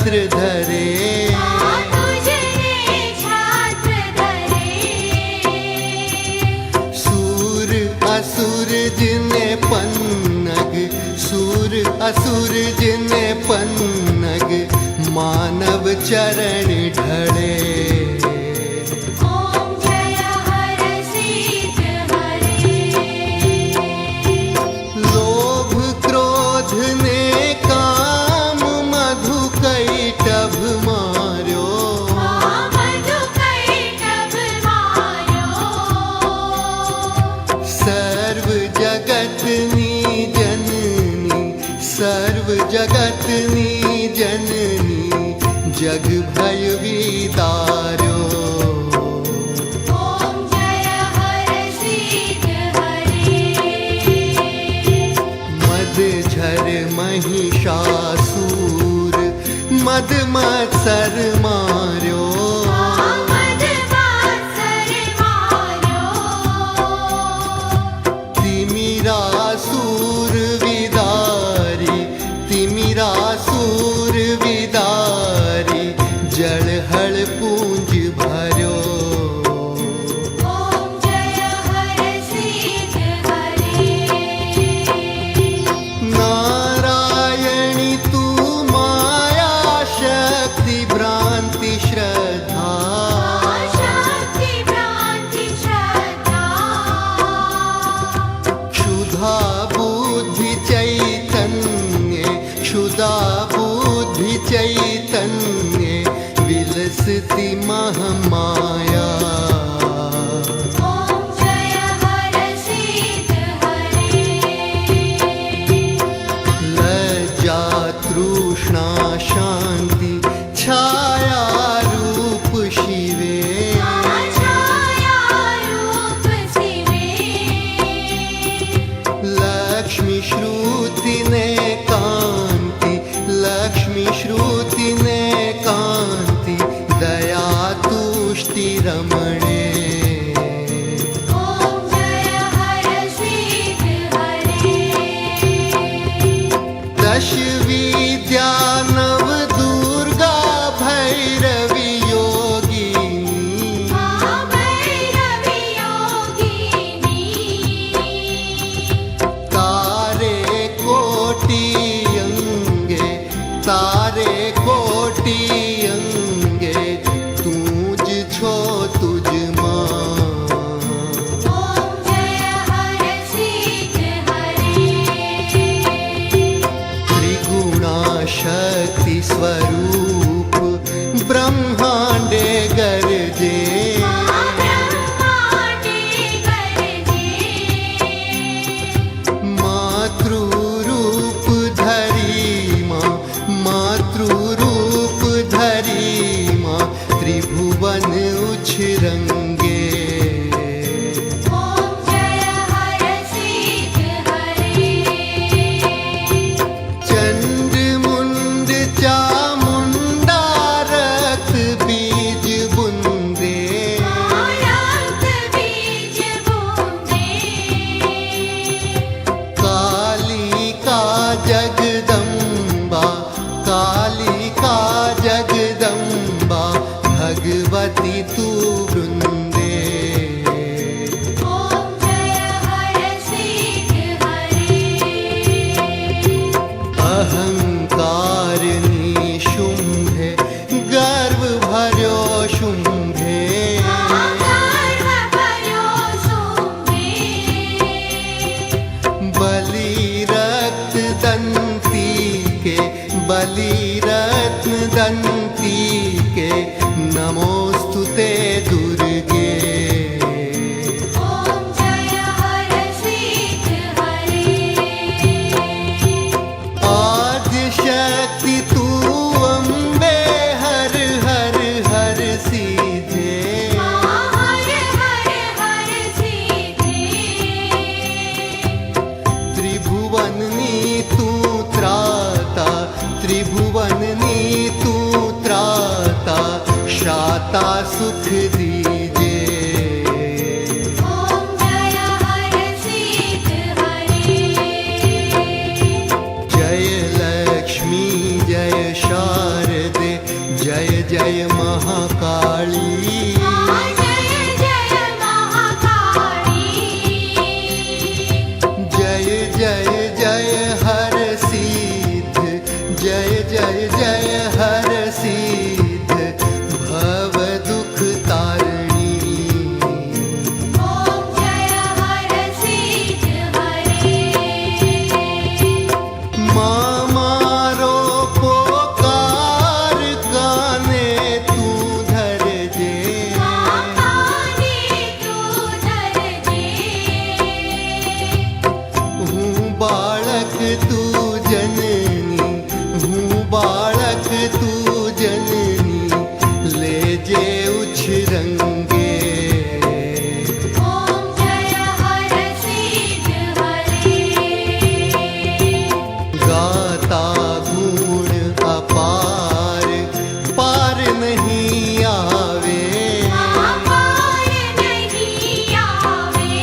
छत्र धरे, सूर असुर जिने पन्नग, सूर असुर जिने पन्नग, मानव चरण ढले। लोभ क्रोध ने काम मधु कैटभ मार्यो, सर्व जगत नी जननी, सर्व जगत नी जननी, जग भय विदार्यो। मद झर महिषासुर, मद मत्सर मार्यो, तिमिरासुर विदारी, तिमिरासुर विदारी, जलहल पूंज भर्यो। नारायणी तू माया शक्ति भ्रांति श्रद्धा, क्षुधा बुद्धि चैतन्य, क्षुधा बुद्धि चैतन्य, विलसति महमाया। लज्जा तृष्णा शांति छाया रूप शिवे, लक्ष्मी श्रुति ने कांति, लक्ष्मी श्रुति ने कांति, दया तुष्टि रमणे। दश विद्या नव दुर्गा भैरवी योगिनी, तारे कोटि अंगे, तारे कोटि अंगे, तूज छो तुझ मां। त्रिगुणा शक्ति स्वरूप ब्रह्मांडे गरजे, मातृरूप धरी मां, मातृरूप धरी मां, त्रिभुवन उछरंगे। चंड मुंड चामुंडा रक्त बीज बुंदे, कालिका जगदम्बा, कालिका जगदम्बा, भगवती तू वृंदे। अहंकारिणी शुंभे, गर्व भर्यो शुंभे, बलि रक्त दंती के, बलि रत्न दंती के, नमोस्तुते दुर्गे। आद्य शक्ति तू अम्बे, हर हर हर सीधे, त्रिभुवननी तू त्राता, त्रिभुवननी तू त्राता, शाता सुख दी। जय जय महाकाली जय जय जय हर सिद्ध जय जय जय हर सिद्ध भव दुख तारणी ओम जय हर सिद्ध हरे माँ मारो पोकार काने तू धर जे काने तू धर जे हूँ बालक तू जननी हूँ बालक तू जननी ले जे उछरंगे ओम जय हर सिद्ध हरे गाता गुण अपार पार नहीं आवे पार नहीं आवे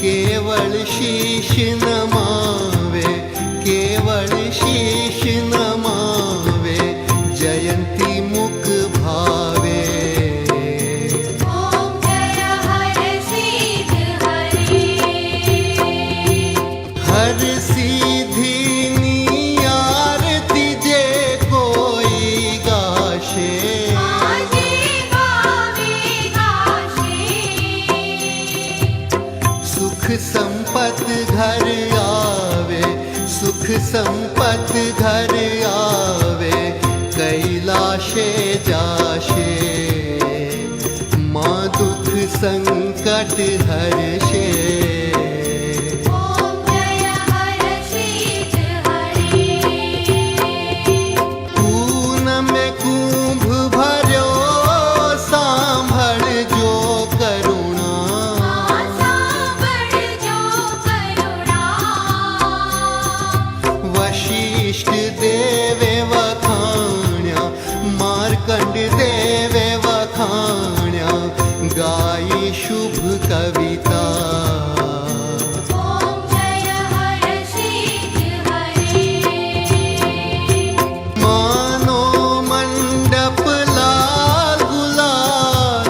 केवल शीश नमावे केवल शीश नमावे जयंती मुख भावे ओम जय हर सिद्ध हरे हर सीधी नी आरती जे कोई गाशे आजे गावे गाशे सुख संपत घर आवे सुख संपत घर आवे कैलाशे जाशे माँ दुख संकट हर्षे ओम जय हर सिद्ध हरे पून में कुंभ भर्यो सांभळ जो करुणा सांभळ जो करुणा वशिष्ठ देवे वखाण्या मार्कंड देवे वखाण्या गाई शुभ कविता ओम जय हर सिद्ध हरे मानो मंडप लाल गुलाल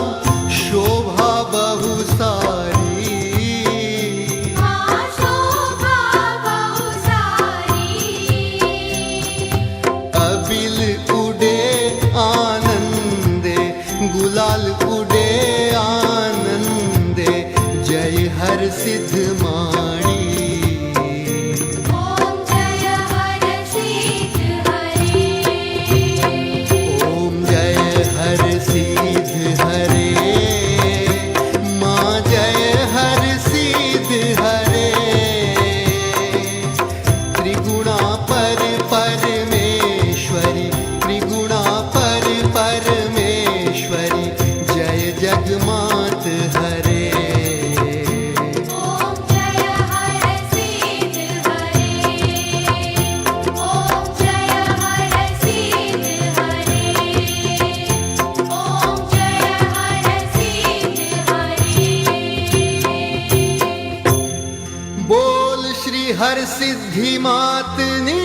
शोभा बहु सारी शोभा बहु सारी अबिल उडे आनंदे गुलाल उडे आनंदे जय हर सिद्ध माणी ओम जय हर सिद्ध हरे ओम जय हर सिद्ध हरे माँ जय हर सिद्ध हरे त्रिगुणा पर परमेश्वरी त्रिगुणा पर परमेश्वरी जय जगमात हरे ओम जय हर सिद्ध हरे ओम जय हर सिद्ध हरे ओम जय हर सिद्ध हरे बोल श्री हर सिद्धि मातनी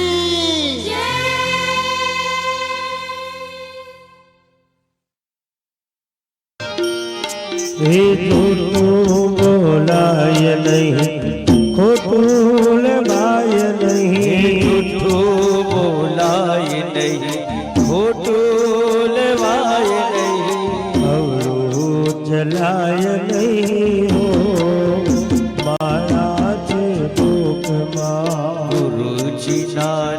हे झूठूं बोलाय नहीं खोटूं लगाय नहीं झूठूं बोलाय नहीं खोटूं लेवाय नहीं अवरू जलाय नहीं हो माया चे दुख मां गुरुजी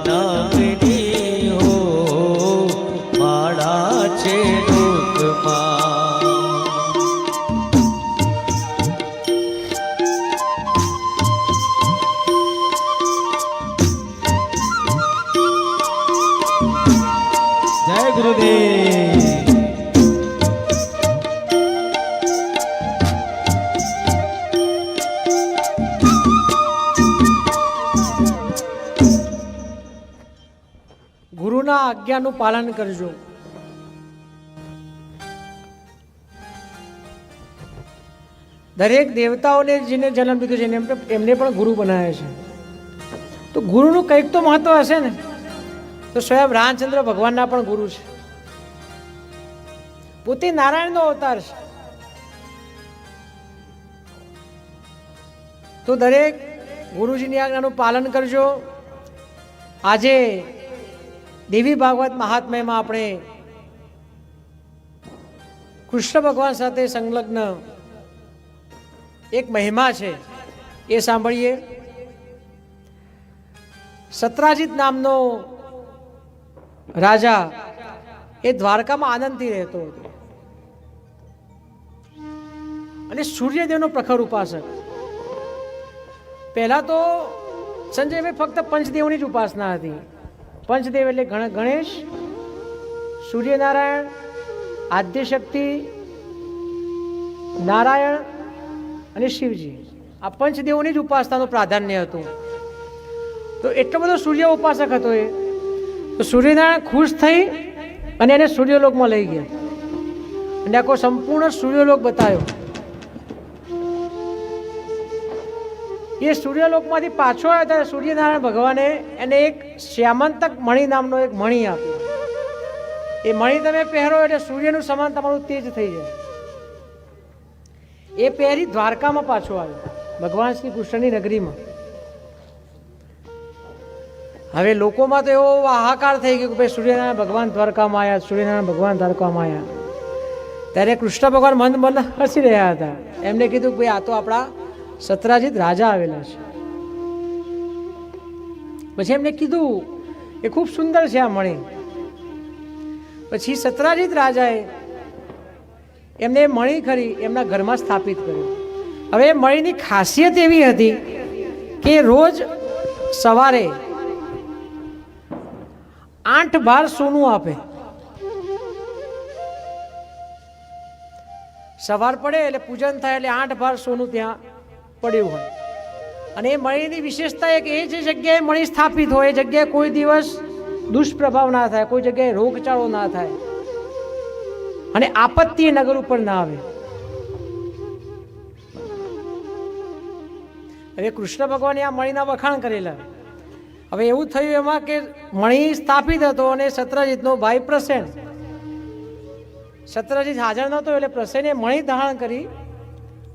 नामनी हो माड़ा छे लोकમાં जय गुरुदेव। ગુરુના આજ્ઞાનું પાલન કરજો. દરેક દેવતાઓને જેને જન્મ દીધો છે એમને પણ ગુરુ બનાવે છે. તો ગુરુનું કંઈક તો મહત્વ હશે ને. તો સ્વયં રામચંદ્ર ભગવાનના પણ ગુરુ છે, પોતે નારાયણનો અવતાર છે. તો દરેક ગુરુજીની આજ્ઞાનું પાલન કરજો. આજે દેવી ભાગવત મહાત્મ્યમાં આપણે કૃષ્ણ ભગવાન સાથે સંલગ્ન એક મહિમા છે એ સાંભળીએ. સત્રાજીત નામનો રાજા એ દ્વારકામાં આનંદથી રહેતો હતો અને સૂર્યદેવનો પ્રખર ઉપાસક. પહેલા તો સંજયભાઈ ફક્ત પંચદેવની જ ઉપાસના હતી. પંચદેવ એટલે ગણેશ, સૂર્યનારાયણ, આદ્યશક્તિ, નારાયણ અને શિવજી, આ પંચદેવોની જ ઉપાસનાનું પ્રાધાન્ય હતું. તો એટલો બધો સૂર્ય ઉપાસક હતો એ. તો સૂર્યનારાયણ ખુશ થઈ અને એને સૂર્યલોકમાં લઈ ગયા અને આખો સંપૂર્ણ સૂર્યલોક બતાવ્યો. એ સૂર્યલોકમાંથી પાછો આવ્યો ત્યારે સૂર્યનારાયણ ભગવાને એને એક શ્યામંતક મણિ નામનો એક મણિ આપ્યો. એ મણિ તમે પહેરો એટલે સૂર્યનું સમાન તમારું તેજ થઈ જાય. એ પહેરી દ્વારકામાં પાછો આવ્યો, ભગવાન શ્રી કૃષ્ણની નગરીમાં. હવે લોકોમાં તો એવો હાહાકાર થઈ ગયો કે ભાઈ સૂર્યનારાયણ ભગવાન દ્વારકામાં આવ્યા, સૂર્યનારાયણ ભગવાન દ્વારકામાં આવ્યા. ત્યારે કૃષ્ણ ભગવાન મન મન હસી રહ્યા હતા. એમને કીધું કે ભાઈ આ તો આપણા સત્રાજીત રાજા આવેલા છે. પછી એમને કીધું એ ખૂબ સુંદર છે આ મણિ. પછી સત્રાજીત રાજાએ એમને મણિ ખરી એમના ઘરમાં સ્થાપિત કર્યું. હવે મણિની ખાસિયત એવી હતી કે રોજ સવારે 8 બાર સોનું આપે. સવાર પડે એટલે પૂજન થાય એટલે 8 બાર સોનું ત્યાં પડ્યું હોય. અને એ મણિની વિશેષતા એક એ જે જગ્યાએ મણિ સ્થાપિત હોય એ જગ્યાએ કોઈ દિવસ દુષ્પ્રભાવ ના થાય, કોઈ જગ્યાએ રોગચાળો ના થાય અને આપત્તિ નગર ઉપર ના આવે. હવે કૃષ્ણ ભગવાને આ મણિના વખાણ કરેલા. હવે એવું થયું એમાં કે મણિ સ્થાપિત હતો અને સત્રજીતનો ભાઈ પ્રસેન, સત્રજીત હાજર નહોતો એટલે પ્રસેને મણિ ધારણ કરી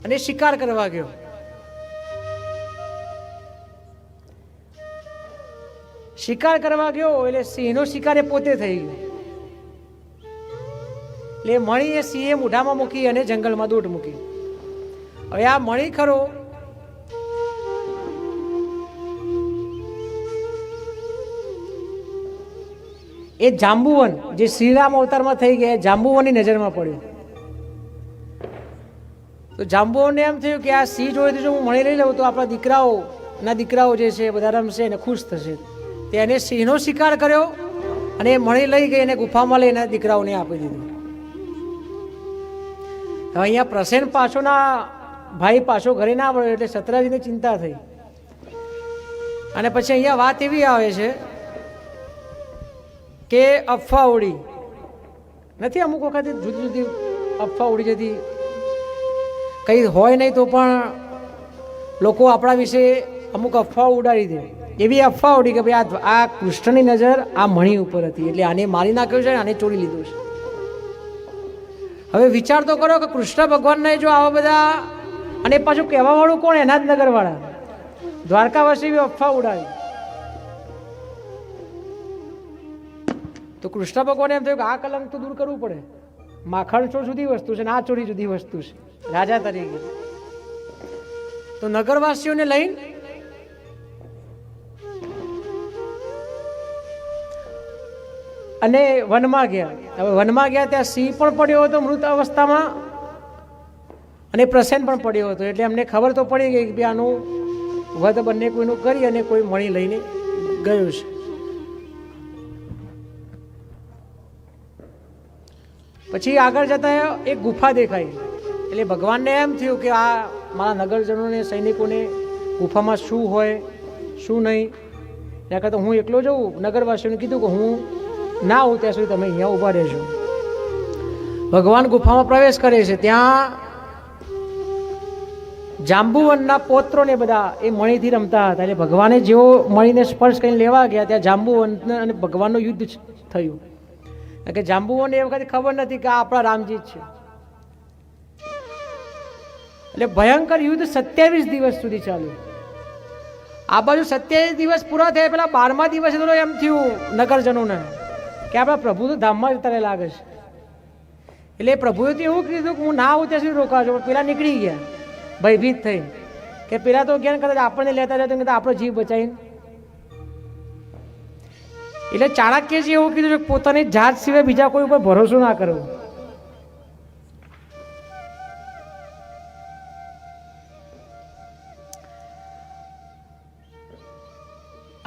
અને શિકાર કરવા ગયો. શિકાર કરવા ગયો એટલે સિંહનો શિકાર એ પોતે થઈ ગયો. એટલે મણિ એ સિંહે મોઢામાં મૂકી અને જંગલમાં દોટ મૂકી. હવે આ મણિ ખરો એ જાંબુવન જે શ્રીરામ અવતારમાં થઈ ગયા જાંબુવનની નજરમાં પડ્યું. તો જાંબુવનને એમ થયું કે આ સિંહ જોડે જો હું મણી લઈ લઉં તો આપણા દીકરાઓ જે છે બધા રમશે ને ખુશ થશે. તેને સિંહનો શિકાર કર્યો અને એ મણી લઈ ગઈ અને ગુફામાં લઈને દીકરાઓને આપી દીધું. હવે અહીંયા પ્રસેન ભાઈ પાછો ઘરે ના પડ્યો એટલે સત્રાજીને ચિંતા થઈ. અને પછી અહીંયા વાત એવી આવે છે કે અફવા ઉડી નથી, અમુક વખત જુદી જુદી અફવા ઉડી જતી, કંઈ હોય નહીં તો પણ લોકો આપણા વિશે અમુક અફવા ઉડાડી દે. એવી અફવા ઉડી કે ભાઈ આ કૃષ્ણની નજર આ મણિ ઉપર હતી એટલે આને મારી નાખ્યો છે, આને ચોરી લીધું છે. હવે વિચાર તો કરો કે કૃષ્ણ ભગવાનને જો આવા બધા, અને પાછું કહેવાવાળું કોણ? એના જ નગરવાળા દ્વારકાવાસી એવી અફવા ઉડાડી. તો કૃષ્ણ ભગવાને એમ થયું કે આ કલંક તો દૂર કરવું પડે. માખણ ચોર જુદી વસ્તુ છે ને આ ચોરી જુદી વસ્તુ છે રાજા તરીકે. તો નગરવાસીઓને લઈને અને વનમાં ગયા. હવે વનમાં ગયા ત્યાં સિંહ પણ પડ્યો હતો મૃત અવસ્થામાં અને પ્રસેન પણ પડ્યો હતો. એટલે અમને ખબર તો પડી ગઈ કે આનું વધ બંને કોઈનું કરી અને કોઈ મણી લઈને ગયું છે. પછી આગળ જતા એક ગુફા દેખાઈ એટલે ભગવાનને એમ થયું કે આ મારા નગરજનોને સૈનિકોને ગુફામાં શું હોય શું નહીં, ત્યાં કરતાં હું એકલો જઉં. નગરવાસીઓને કીધું કે હું ના આવું ત્યાં સુધી તમે અહીંયા ઊભા રહેજો. ભગવાન ગુફામાં પ્રવેશ કરે છે. ત્યાં જાંબુવનના પોત્રોને બધા એ મણીથી રમતા હતા. એટલે ભગવાને જેવો મણીને સ્પર્શ કરીને લેવા ગયા ત્યાં જાંબુવન અને ભગવાનનું યુદ્ધ થયું. કારણ કે જાંબુવનને એ વખતે ખબર નથી કે આ આપણા રામજી જ છે. એટલે ભયંકર યુદ્ધ 27 દિવસ સુધી ચાલ્યું. આ બાજુ 27 દિવસ પૂરા થયા પેલા 12મા દિવસે તો એમ થયું નગરજનોને કે આપણા પ્રભુ તો ધામમાં જતા લાગે છે. એટલે પ્રભુએ તો એવું કીધું કે હું ના આવું ત્યાં સુધી રોકાજો. પણ પેલા નીકળી ગયા ભયભીત થઈ કે પેલા તો જ્ઞાન કદાચ આપણને લેતા જતા કે આપણો જીવ બચાવીને. એટલે ચાણક્યજી એવું કીધું કે પોતાની જાત સિવાય બીજા કોઈ ઉપર ભરોસો ના કરવો.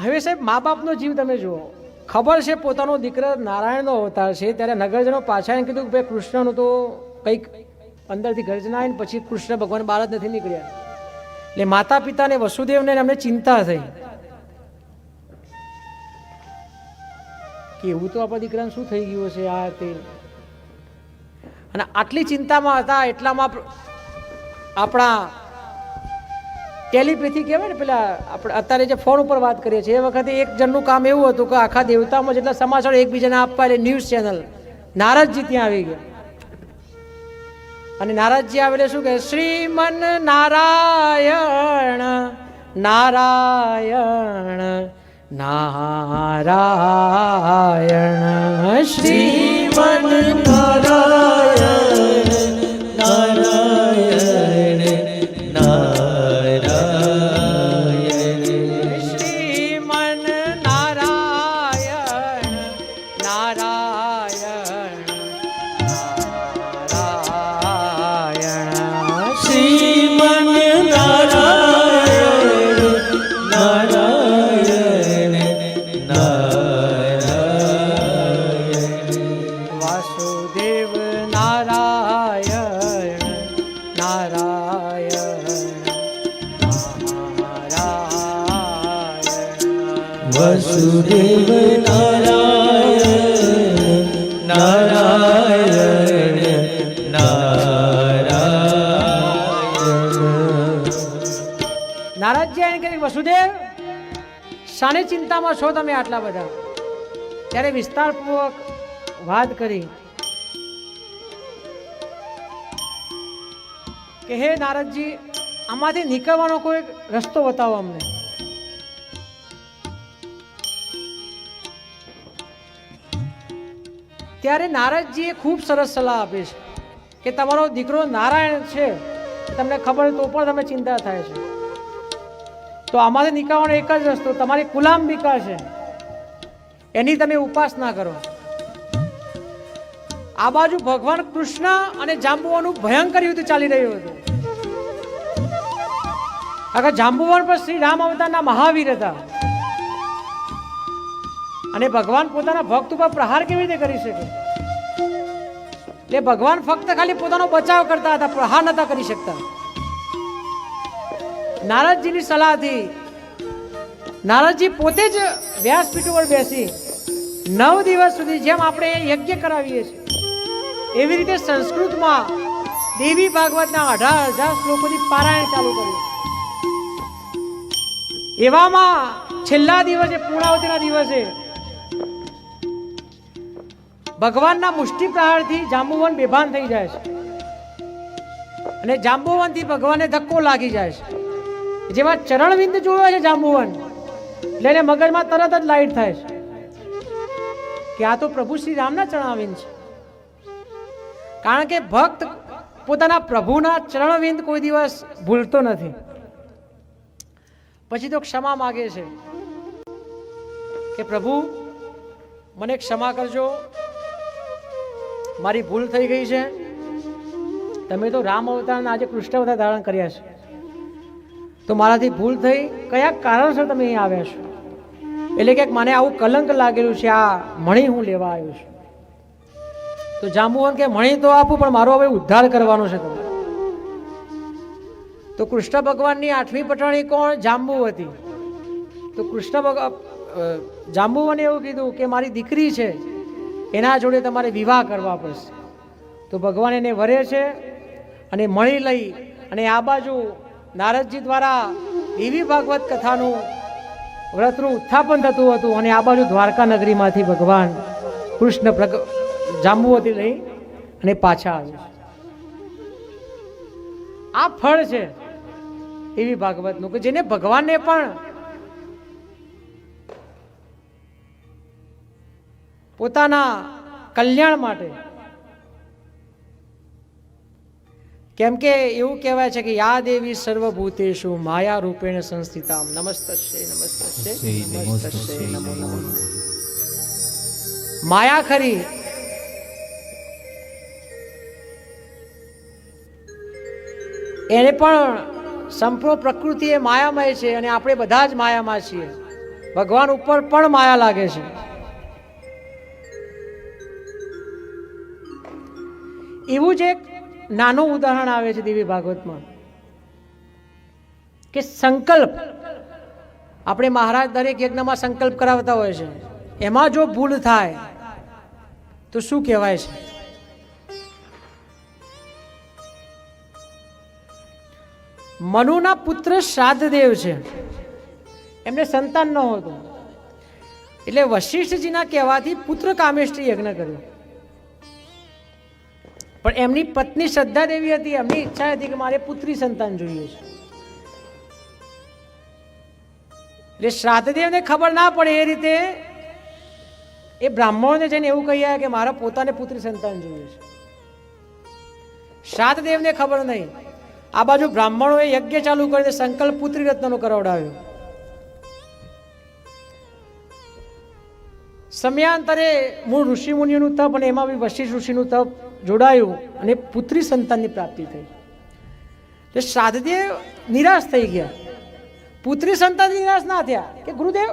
હવે સાહેબ મા બાપનો જીવ તમે જુઓ, ખબર છે પોતાનો દીકરો નારાયણનો અવતાર છે, ત્યારે નગરજનો પાછા એમ કીધું કે ભાઈ કૃષ્ણનું તો કંઈક અંદરથી ગર્જના આવીને પછી કૃષ્ણ ભગવાન બહાર જ નથી નીકળ્યા. એટલે માતા પિતાને વસુદેવને એમને ચિંતા થઈ કે એવું તો આપણા દીકરાને શું થઈ ગયું છે આ તે. અને આટલી ચિંતામાં હતા એટલામાં આપણા ટેલિપેથી કહેવાય ને, પેલા આપણે અત્યારે જે ફોન ઉપર વાત કરીએ છીએ એ વખતે એક જણનું કામ એવું હતું કે આખા દેવતામાં જેટલા સમાચાર એકબીજાને આપવા એટલે ન્યૂઝ ચેનલ નારદજી ત્યાં આવી ગયા. અને નારદજી આવેલે શું કહે, શ્રીમન નારાયણ નારાયણ નારાયણ શ્રીમન નારાયણ નારાયણ વસુદેવ નારાયણ નારાયણ નારાયણ. નારદજી એને કહે વસુદેવ શાની ચિંતામાં છો તમે આટલા બધા? ત્યારે વિસ્તારપૂર્વક વાત કરી કે હે નારદજી, આમાંથી નીકળવાનો કોઈ રસ્તો બતાવો અમને. ત્યારે નારદજીએ ખૂબ સરસ સલાહ આપી છે કે તમારો દીકરો નારાયણ છે, તમને ખબર તો પણ તમે ચિંતા થાય છે, તો આમાંથી નીકળવાનો એક જ રસ્તો, તમારી કુલાંબિકા છે એની તમે ઉપાસના કરો. આ બાજુ ભગવાન કૃષ્ણ અને જાંબુવનનું ભયંકર યુદ્ધ ચાલી રહ્યું હતું. આગળ જાંબુવન પર શ્રી રામ અવતારના મહાવીર હતા અને ભગવાન પોતાના ભક્ત ઉપર પ્રહાર કેવી રીતે કરી શકે? એટલે ભગવાન ફક્ત ખાલી પોતાનો બચાવ કરતા હતા, પ્રહાર નતા કરી શકતા. નારદજીની સલાહથી નારદજી પોતે જ વ્યાસપીઠ ઉપર બેસી 9 દિવસ સુધી જેમ આપણે યજ્ઞ કરાવીએ છીએ એવી રીતે સંસ્કૃતમાં દેવી ભાગવતના 18,000 શ્લોકોથી પારાયણ ચાલુ કર્યું. એવામાં છેલ્લા દિવસે પૂર્ણાવતીના દિવસે ભગવાનના મુષ્ટિ પ્રહારથી જાંબુવન બેભાન થઈ જાય છે અને જાંબુવનથી ભગવાનને ધક્કો લાગી જાય છે. જેવા ચરણવિંદ જોયો છે જાંબુવન એટલે એને મગજમાં તરત જ લાઈટ થાય છે કે આ તો પ્રભુ શ્રી રામના ચરણવિંદ છે. કારણ કે ભક્ત પોતાના પ્રભુના ચરણવિંદ કોઈ દિવસ ભૂલતો નથી. પછી તો ક્ષમા માગે છે કે પ્રભુ મને ક્ષમા કરજો, મારી ભૂલ થઈ ગઈ છે. તમે તો રામ અવતારના આજે કૃષ્ણ અવતાર ધારણ કર્યા છે, તો મારાથી ભૂલ થઈ, કયા કારણસર તમે અહીં આવ્યા છો? એટલે કે મને આવું કલંક લાગેલું છે, આ મણી હું લેવા આવ્યો છું. તો જાંબુવન કે મણી તો આપું, પણ મારો હવે ઉદ્ધાર કરવાનો છે તમે. તો કૃષ્ણ ભગવાનની 8મી પટણી કોણ? જાંબુવતી. તો જાંબુવને એવું કીધું કે મારી દીકરી છે, એના જોડે તમારે વિવાહ કરવા પડશે. તો ભગવાન એને વરે છે અને મણી લઈ અને આ બાજુ નારદજી દ્વારા એવી ભાગવત કથાનું વ્રતનું ઉત્થાપન થતું હતું અને આ બાજુ દ્વારકા નગરીમાંથી ભગવાન કૃષ્ણ જાંબુવતી લઈ અને પાછા આવે. આ ફળ છે એવી ભાગવતનું કે જેને ભગવાનને પણ પોતાના કલ્યાણ માટે, કેમ કે એવું કહેવાય છે કે યા દેવી સર્વભૂતેષુ માયા રૂપેણ સંસ્થિતા નમસ્તસ્ય નમસ્તસ્ય નમસ્તસ્ય નમો નમઃ. માયા ખરી એને પણ સંપૂર્ણ પ્રકૃતિ એ માયામય છે અને આપણે બધા જ માયામાં છીએ. ભગવાન ઉપર પણ માયા લાગે છે. એવું જ એક નાનું ઉદાહરણ આવે છે દેવી ભાગવતમાં કે સંકલ્પ, આપણે મહારાજ દરેક યજ્ઞમાં સંકલ્પ કરાવતા હોય છે, એમાં જો ભૂલ થાય તો શું કહેવાય છે? મનુના પુત્ર શ્રાદ્ધદેવ છે, એમને સંતાન ન હતું એટલે વશિષ્ઠજીના કહેવાથી પુત્ર કામેષ્ટી યજ્ઞ કર્યો. પણ એમની પત્ની શ્રદ્ધા દેવી હતી, એમની ઈચ્છા હતી કે મારે પુત્રી સંતાન જોઈએ છે. એટલે શ્રાદ્ધદેવને ખબર ના પડે એ રીતે એ બ્રાહ્મણોને જઈને એવું કહી આવ્યા કે મારા પોતાને પુત્રી સંતાન જોઈએ છે. શ્રાદ્ધદેવને ખબર નહીં. આ બાજુ બ્રાહ્મણોએ યજ્ઞ ચાલુ કરીને સંકલ્પ પુત્રી રત્નનો કરાવડાવ્યો. સમયાંતરે મૂળ ઋષિ મુનિઓનું તપ અને એમાં બી વશિષ્ઠ ઋષિનું તપ જોડાયું અને પુત્રી સંતાનની પ્રાપ્તિ થઈ. એટલે શ્રાદ્ધદેવ નિરાશ થઈ ગયા. પુત્રી સંતાન નિરાશ ના થયા કે ગુરુદેવ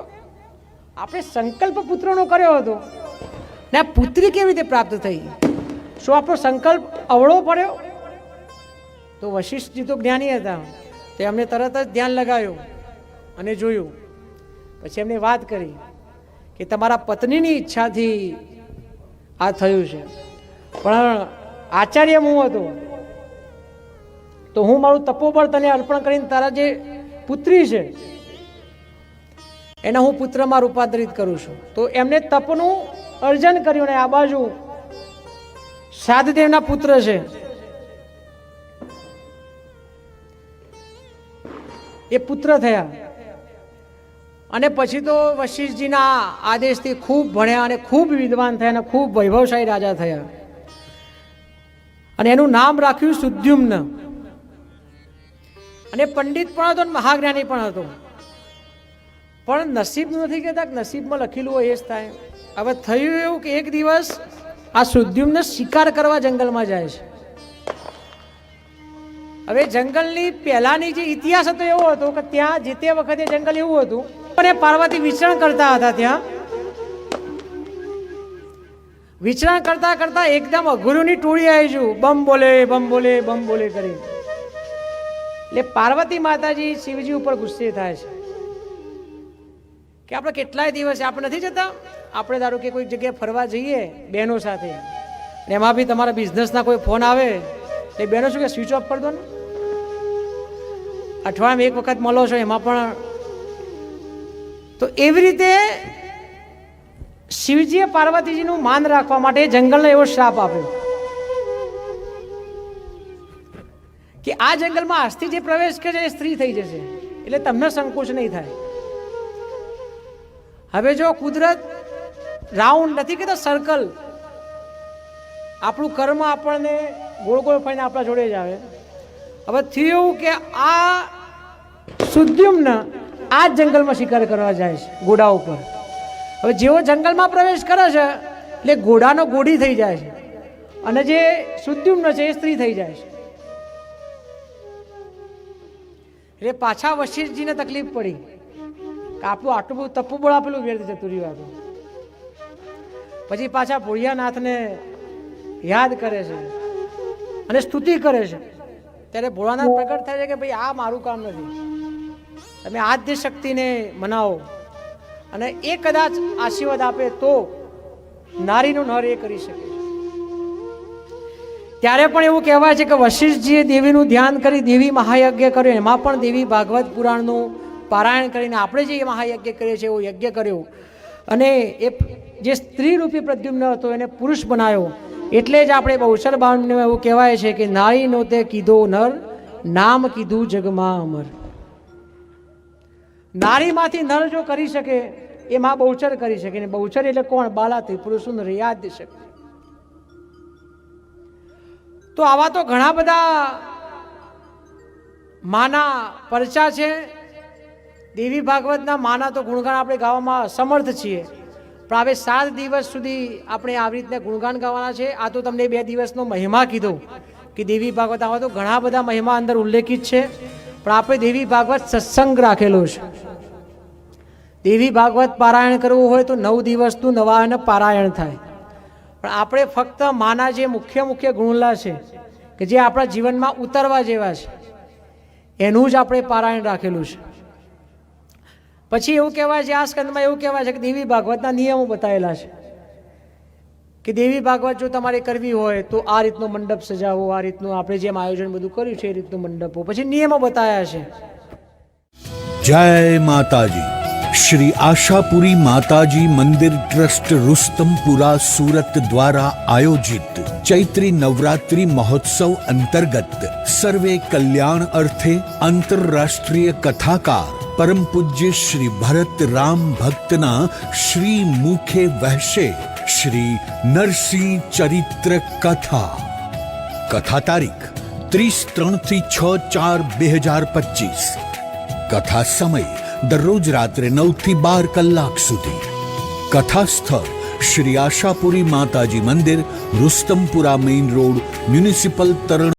આપણે સંકલ્પ પુત્રનો કર્યો હતો ને આ પુત્રી કેવી રીતે પ્રાપ્ત થઈ? શું આપણો સંકલ્પ અવળો પડ્યો? તો વશિષ્ઠજી તો જ્ઞાની હતા, તો એમને તરત જ ધ્યાન લગાવ્યું અને જોયું. પછી એમને વાત કરી કે તમારા પત્નીની ઈચ્છાથી આ થયું છે, પણ આચાર્ય હું હતો તો હું મારું તપોબળ તને અર્પણ કરીને તારા જે પુત્રી છે એને હું પુત્રમાં રૂપાંતરિત કરું છું. તો એમને તપનું અર્જન કર્યું ને આ બાજુ શ્રાદ્ધદેવના પુત્ર છે એ પુત્ર થયા. અને પછી તો વશિષ્ઠજીના આદેશથી ખૂબ ભણ્યા અને ખૂબ વિદ્વાન થયા અને ખૂબ વૈભવશાળી રાજા થયા. અને એનું નામ રાખ્યું સુદ્યુમ્ન. અને પંડિત પણ હતો અને મહાજ્ઞાની પણ હતો. પણ નસીબ નથી કહેતા કે નસીબમાં લખેલું હોય એ જ થાય. હવે થયું એવું કે એક દિવસ આ સુદ્યુમ્ન શિકાર કરવા જંગલમાં જાય છે. હવે જંગલની પહેલાની જે ઇતિહાસ હતો એવો હતો કે ત્યાં જે તે વખતે જંગલ એવું હતું અને પાર્વતી વિચરણ કરતા હતા. ત્યાં વિચરણ કરતા કરતા એકદમ અઘોરોની ટોળી આવી છું, બમ બોલે બમ બોલે બમ બોલે કરી. એટલે પાર્વતી માતાજી શિવજી ઉપર ગુસ્સે થાય છે કે આપણે કેટલાય દિવસ આપણે નથી જતા, આપણે ધારો કે કોઈ જગ્યાએ ફરવા જઈએ બહેનો સાથે અને એમાં બી તમારા બિઝનેસના કોઈ ફોન આવે એટલે બહેનો શું કે સ્વિચ ઓફ કરી દો ને, અઠવાડિયામાં એક વખત મળો છો એમાં પણ. તો એવી રીતે શિવજીએ પાર્વતીજીનું માન રાખવા માટે જંગલને એવો શ્રાપ આપ્યો કે આ જંગલમાં આજથી જે પ્રવેશ કરે એ સ્ત્રી થઈ જશે, એટલે તમને સંકોચ નહીં થાય. હવે જો કુદરત રાઉન્ડ નથી કહેતા, સર્કલ, આપણું કર્મ આપણને ગોળ ગોળ ફરીને આપણા જોડે જ આવે. હવે થયું કે આ સુદ્યુમ્ન આ જંગલમાં શિકાર કરવા જાય છે ઘોડા ઉપર. હવે જેવો જંગલમાં પ્રવેશ કરે છે એટલે ઘોડાનો ઘોડી થઈ જાય છે અને જે સુદ્યુમ્ન છે એ સ્ત્રી થઈ જાય છે. એટલે પાછા વશિષ્ઠજીને તકલીફ પડી કે આપણું આટલું બધું તપોબળ આપેલું વ્યર્થ જતું રહ્યું હતું. પછી પાછા ભોળિયાનાથને યાદ કરે છે અને સ્તુતિ કરે છે. ત્યારે ભોળાનાથ પ્રગટ થાય છે કે ભાઈ આ મારું કામ નથી, તમે આદ્ય શક્તિને મનાવો અને એ કદાચ આશીર્વાદ આપે તો નારીનું નર એ કરી શકે. ત્યારે પણ એવું કહેવાય છે કે વશિષ્ઠજીએ દેવીનું ધ્યાન કરી દેવી મહાયજ્ઞ કર્યો, એમાં પણ દેવી ભાગવત પુરાણનું પારાયણ કરીને આપણે જે મહાયજ્ઞ કરીએ છીએ એવો યજ્ઞ કર્યો, અને એ જે સ્ત્રી રૂપી પ્રદ્યુમ્ન હતો એને પુરુષ બનાવ્યો. એટલે જ આપણે બહુચર બાવનમાં એવું કહેવાય છે કે નારી નોતે કીધો નર, નામ કીધું જગમાં અમર. નારીમાંથી નર જો કરી શકે એ માં બહુચર કરી શકે, ને બહુચર એટલે કોણ? બાલા ત્રિપુર સુંદર યાદ શકે. તો આવા તો ઘણા બધા માના પરચા છે. દેવી ભાગવતના માના તો ગુણગાન આપણે ગાવામાં અસમર્થ છીએ, પણ હવે 7 દિવસ સુધી આપણે આવી રીતના ગુણગાન ગાવાના છે. આ તો તમને 2 દિવસનો મહિમા કીધો કે દેવી ભાગવત, આવા તો ઘણા બધા મહિમા અંદર ઉલ્લેખિત છે, પણ આપણે દેવી ભાગવત સત્સંગ રાખેલો છે. દેવી ભાગવત પારાયણ કરવું હોય તો 9 દિવસનું નવાયન પારાયણ થાય, પણ આપણે ફક્ત માના જે મુખ્ય ગુણલા છે કે જે આપણા જીવનમાં ઉતરવા જેવા છે એનું જ આપણે પારાયણ રાખેલું છે. પછી એવું કહેવાય છે, આ સ્કંદમાં એવું કહેવાય છે કે દેવી ભાગવતના નિયમો બતાવેલા છે કે દેવી ભાગવત જો તમારે કરવી હોય તો આ રીતનો મંડપ સજાવો, આ રીતનું આપણે જેમ આયોજન બધું કર્યું છે એ રીતનું મંડપો, પછી નિયમો બતાવ્યા છે. जय माताजी। श्री आशापुरी माताजी मंदिर ट्रस्ट रुस्तमपुरा सूरत द्वारा आयोजित चैत्री नवरात्रि महोत्सव अंतर्गत सर्वे कल्याण अर्थे अंतरराष्ट्रीय कथाकार परम पूज्य श्री भरत राम भक्तना श्री मुखे वहशे श्री नरसिंह चरित्र कथा कथा तारीख 30/3-6/4/2025। कथा समय दररोज रात्रे 9 થી 12 કલાક સુધી। कथा स्थल श्री आशापुरी माताजी मंदिर रुस्तमपुरा मेन रोड म्युनिसिपल तरण